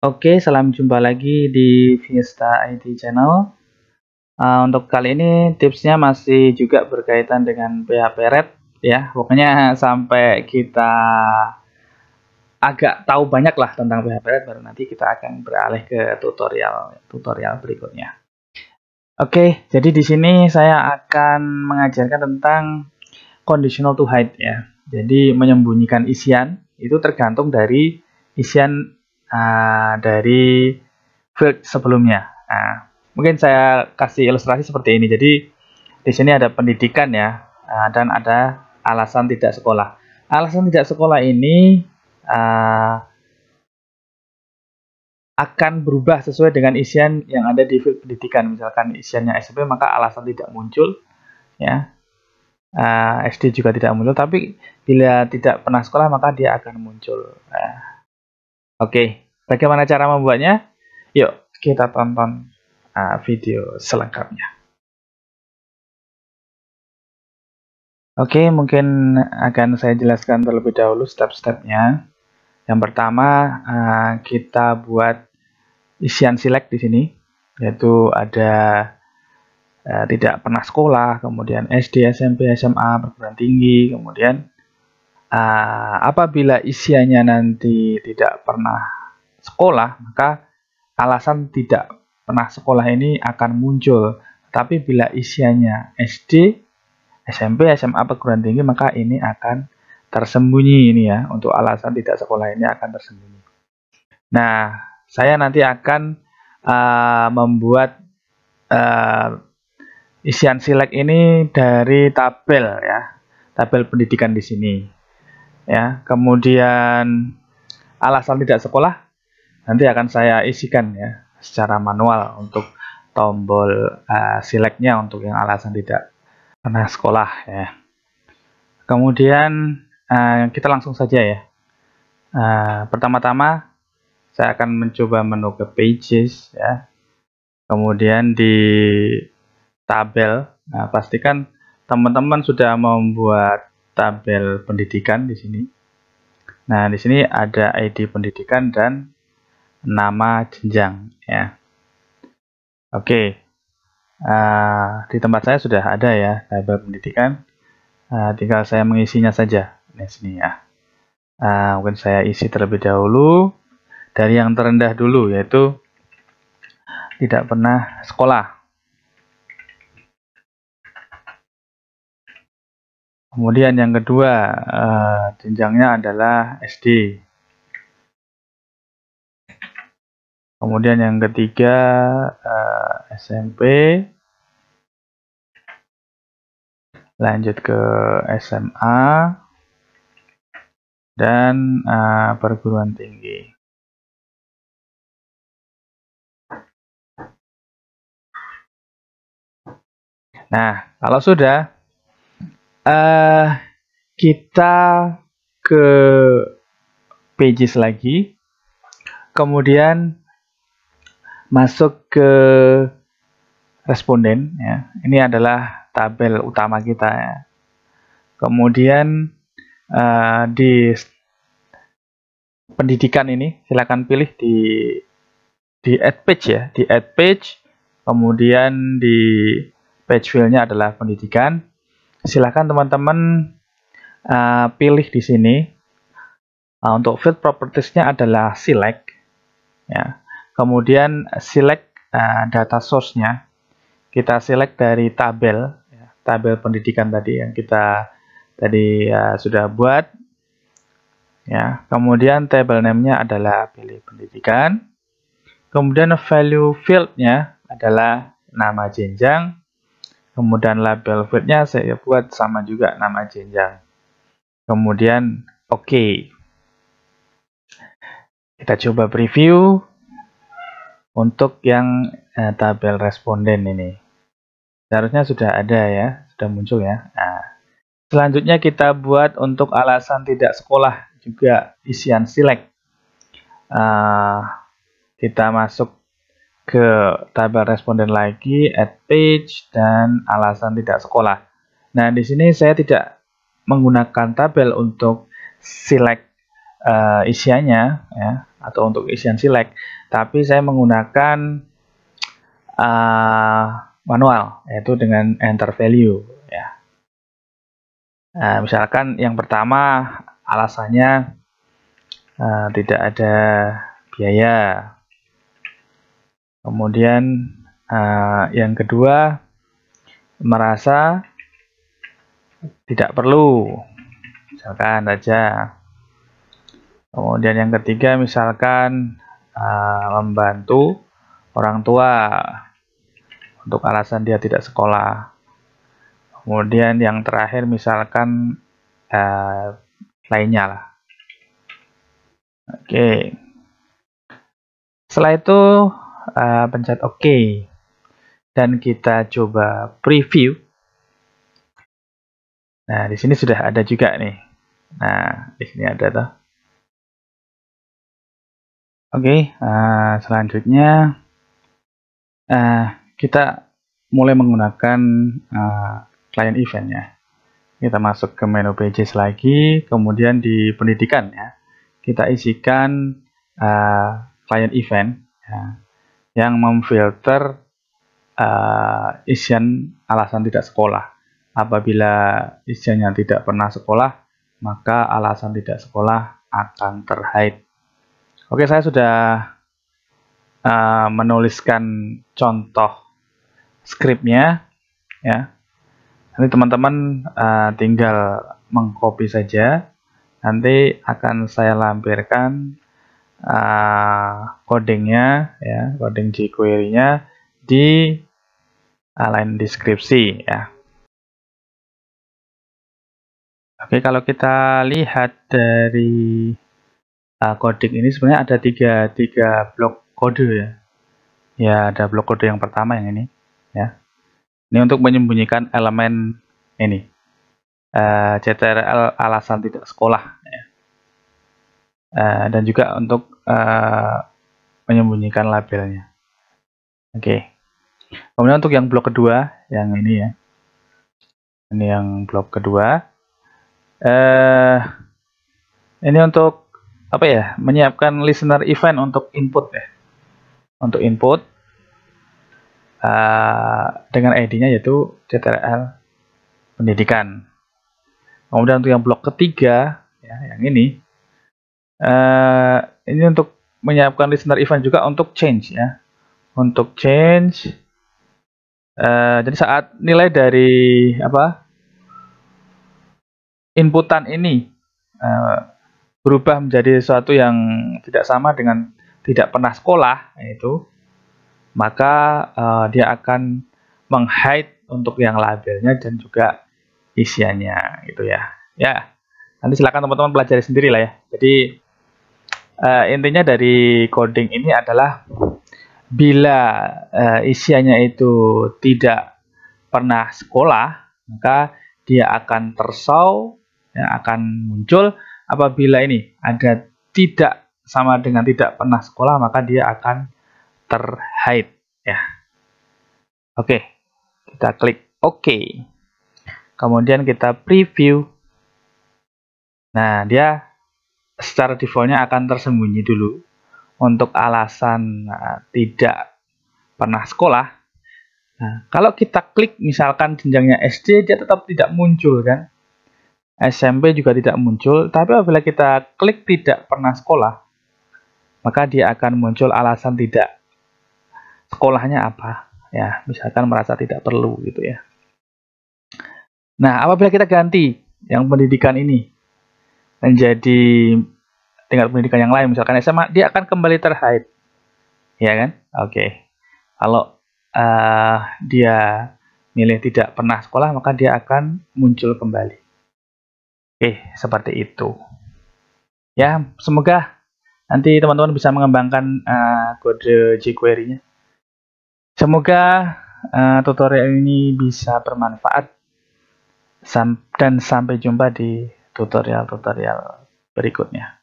Oke, salam jumpa lagi di Fiesta IT Channel. Untuk kali ini tipsnya masih juga berkaitan dengan PHP Red ya. Pokoknya sampai kita agak tahu banyak lah tentang PHP Red, baru nanti kita akan beralih ke tutorial berikutnya. Oke, jadi di sini saya akan mengajarkan tentang conditional to hide ya. Jadi menyembunyikan isian itu tergantung dari isian dari field sebelumnya. Nah, mungkin saya kasih ilustrasi seperti ini. Jadi di sini ada pendidikan ya, dan ada alasan tidak sekolah. Alasan tidak sekolah ini akan berubah sesuai dengan isian yang ada di field pendidikan. Misalkan isiannya SMP, maka alasan tidak muncul ya. SD juga tidak muncul, tapi bila tidak pernah sekolah maka dia akan muncul. Oke, bagaimana cara membuatnya? Yuk kita tonton video selengkapnya. Oke, mungkin akan saya jelaskan terlebih dahulu step-stepnya. Yang pertama, kita buat isian select di sini, yaitu ada tidak pernah sekolah, kemudian SD, SMP, SMA, perguruan tinggi, kemudian apabila isiannya nanti tidak pernah sekolah, maka alasan tidak pernah sekolah ini akan muncul. Tapi bila isiannya SD, SMP, SMA, perguruan tinggi, maka ini akan tersembunyi ini ya. Untuk alasan tidak sekolah ini akan tersembunyi. Nah, saya nanti akan membuat isian select ini dari tabel ya. Tabel pendidikan di sini. Ya, kemudian alasan tidak sekolah nanti akan saya isikan ya secara manual untuk tombol selectnya untuk yang alasan tidak pernah sekolah ya. Kemudian kita langsung saja ya. Pertama-tama saya akan mencoba menu ke pages ya. Kemudian di tabel, pastikan teman-teman sudah membuat tabel pendidikan di sini. Nah, di sini ada ID pendidikan dan nama jenjang ya. Oke, di tempat saya sudah ada ya tabel pendidikan. Tinggal saya mengisinya saja di sini ya. Mungkin saya isi terlebih dahulu dari yang terendah dulu, yaitu tidak pernah sekolah. Kemudian yang kedua, jenjangnya adalah SD. Kemudian yang ketiga, SMP. Lanjut ke SMA. Dan perguruan tinggi. Nah, kalau sudah, kita ke pages lagi, kemudian masuk ke responden ya. Ini adalah tabel utama kita ya. Kemudian di pendidikan ini silakan pilih di add page ya, di add page. Kemudian di page fill-nya adalah pendidikan. Silakan teman-teman pilih di sini. Untuk field properties-nya adalah select ya. Kemudian select data source-nya. Kita select dari tabel ya, tabel pendidikan tadi yang kita tadi sudah buat ya. Kemudian table name-nya adalah pilih pendidikan. Kemudian value field-nya adalah nama jenjang. Kemudian label field-nya saya buat sama juga nama jenjang. Kemudian oke. Kita coba preview untuk yang tabel responden ini. Seharusnya sudah ada ya, sudah muncul ya. Nah, selanjutnya kita buat untuk alasan tidak sekolah juga isian select. Kita masuk ke tabel responden lagi, add page, dan alasan tidak sekolah. Nah, di sini saya tidak menggunakan tabel untuk select isiannya ya, atau untuk isian select, tapi saya menggunakan manual, yaitu dengan enter value ya. Misalkan yang pertama alasannya tidak ada biaya, kemudian yang kedua merasa tidak perlu, misalkan saja. Kemudian yang ketiga misalkan membantu orang tua untuk alasan dia tidak sekolah. Kemudian yang terakhir misalkan lainnya lah. Oke. Setelah itu pencet OK dan kita coba preview. Nah, di sini sudah ada juga nih. Nah, di sini ada tuh. Oke, selanjutnya kita mulai menggunakan client eventnya. Kita masuk ke menu pages lagi, kemudian di pendidikan ya, kita isikan client event ya, yang memfilter isian alasan tidak sekolah. Apabila isiannya tidak pernah sekolah, maka alasan tidak sekolah akan terhide. Oke, saya sudah menuliskan contoh scriptnya ya. Nanti teman-teman tinggal mengcopy saja. Nanti akan saya lampirkan codingnya ya, coding jQuery-nya di line deskripsi ya. Oke, kalau kita lihat dari coding ini sebenarnya ada tiga blok kode ya. Ya, ada blok kode yang pertama yang ini ya. Ini untuk menyembunyikan elemen ini CTRL alasan tidak sekolah ya. Dan juga untuk menyembunyikan labelnya. Oke. Kemudian untuk yang blok kedua yang ini ya. Ini yang blok kedua. Ini untuk apa ya, menyiapkan listener event untuk input ya, untuk input dengan ID-nya yaitu CTRL pendidikan. Kemudian untuk yang blok ketiga ya, yang ini untuk menyiapkan listener event juga untuk change ya, untuk change. Jadi saat nilai dari inputan ini berubah menjadi sesuatu yang tidak sama dengan tidak pernah sekolah, yaitu maka dia akan menghide untuk yang labelnya dan juga isiannya gitu ya. Ya, nanti silakan teman-teman pelajari sendiri lah ya. Jadi intinya dari coding ini adalah bila isiannya itu tidak pernah sekolah, maka dia akan tershow, ya, akan muncul. Apabila ini ada tidak sama dengan tidak pernah sekolah, maka dia akan terhide ya. Oke, kita klik OK. Kemudian kita preview. Nah, dia secara defaultnya akan tersembunyi dulu untuk alasan tidak pernah sekolah. Nah, kalau kita klik misalkan jenjangnya SD, dia tetap tidak muncul kan. SMP juga tidak muncul, tapi apabila kita klik tidak pernah sekolah, maka dia akan muncul alasan tidak sekolahnya apa ya, misalkan merasa tidak perlu gitu ya. Nah, apabila kita ganti yang pendidikan ini menjadi tingkat pendidikan yang lain, misalkan SMA, dia akan kembali terhide ya kan. Oke. Kalau dia milih tidak pernah sekolah, maka dia akan muncul kembali. Oke, seperti itu. Ya, semoga nanti teman-teman bisa mengembangkan kode jQuery-nya. Semoga tutorial ini bisa bermanfaat. Dan sampai jumpa di tutorial-tutorial berikutnya.